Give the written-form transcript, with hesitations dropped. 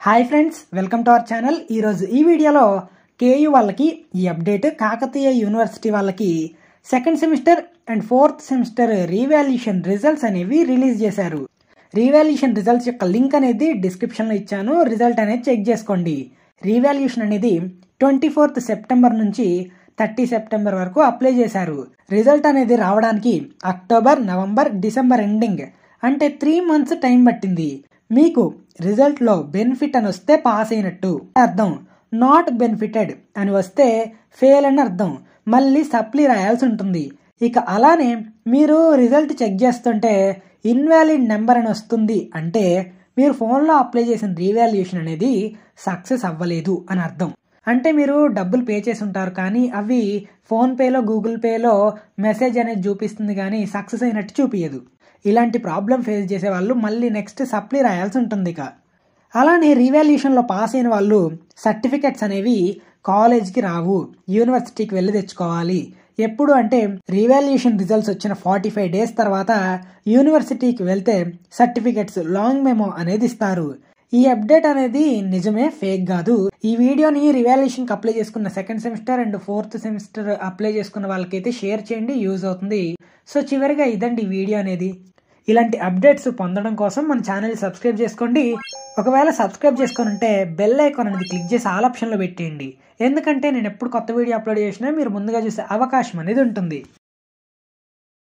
Hi friends, welcome to our channel. ఈరోజు ఈ వీడియోలో కేయూ వాళ్ళకి ఈ అప్డేట్, కాకతీయ యూనివర్సిటీ వాళ్ళకి second semester and fourth semester revaluation results అనేవి రిలీజ్ చేశారు. రీవాల్యుయేషన్ రిజల్ట్స్ యొక్క లింక్ అనేది డిస్క్రిప్షన్లో ఇచ్చాను. రిజల్ట్ అనేది చెక్ చేసుకోండి. రీవాల్యుయేషన్ అనేది 24 సెప్టెంబర్ నుంచి 30 సెప్టెంబర్ వరకు అప్లై చేశారు. రిజల్ట్ అనేది రావడానికి అక్టోబర్, నవంబర్, డిసెంబర్ ఎండింగ్ అంటే 3 months టైం పట్టింది. మీకు రిజల్ట్లో బెనిఫిట్ అని వస్తే పాస్ అయినట్టు అర్థం, నాట్ బెనిఫిటెడ్ అని వస్తే ఫెయిల్ అని అర్థం. మళ్ళీ సప్లీ రాయాల్సి ఉంటుంది. ఇక అలానే మీరు రిజల్ట్ చెక్ చేస్తుంటే ఇన్వాలిడ్ నెంబర్ అని వస్తుంది. అంటే మీరు ఫోన్లో అప్లై చేసిన రీవాల్యుయేషన్ అనేది సక్సెస్ అవ్వలేదు అని అర్థం. అంటే మీరు డబ్బులు పే చేసి ఉంటారు, కానీ అవి ఫోన్పేలో, గూగుల్ పేలో మెసేజ్ అనేది చూపిస్తుంది, కానీ సక్సెస్ అయినట్టు చూపించదు. ఇలాంటి ప్రాబ్లం ఫేస్ చేసే వాళ్ళు మళ్ళీ నెక్స్ట్ సప్లీ రాయాల్సి ఉంటుంది. ఇక అలానే రీవాల్యుయేషన్లో పాస్ అయిన వాళ్ళు సర్టిఫికెట్స్ అనేవి కాలేజ్కి రావు, యూనివర్సిటీకి వెళ్ళి తెచ్చుకోవాలి. ఎప్పుడు అంటే రీవాల్యుయేషన్ రిజల్ట్స్ వచ్చిన 45 days తర్వాత యూనివర్సిటీకి వెళ్తే సర్టిఫికెట్స్, లాంగ్ మెమో అనేది ఇస్తారు. ఈ అప్డేట్ అనేది నిజమే, ఫేక్ కాదు. ఈ వీడియోని రివాల్యుయేషన్కి అప్లై చేసుకున్న second semester and fourth semester apply చేసుకున్న వాళ్ళకైతే షేర్ చేయండి, యూజ్ అవుతుంది. సో చివరిగా ఇదండి ఈ వీడియో అనేది. ఇలాంటి అప్డేట్స్ పొందడం కోసం మన ఛానల్ సబ్స్క్రైబ్ చేసుకోండి. ఒకవేళ సబ్స్క్రైబ్ చేసుకొని ఉంటే బెల్ ఐకాన్ అనేది క్లిక్ చేసి ఆల్ ఆప్షన్లో పెట్టేయండి. ఎందుకంటే నేను ఎప్పుడు కొత్త వీడియో అప్లోడ్ చేసినా మీరు ముందుగా చూసే అవకాశం అనేది ఉంటుంది.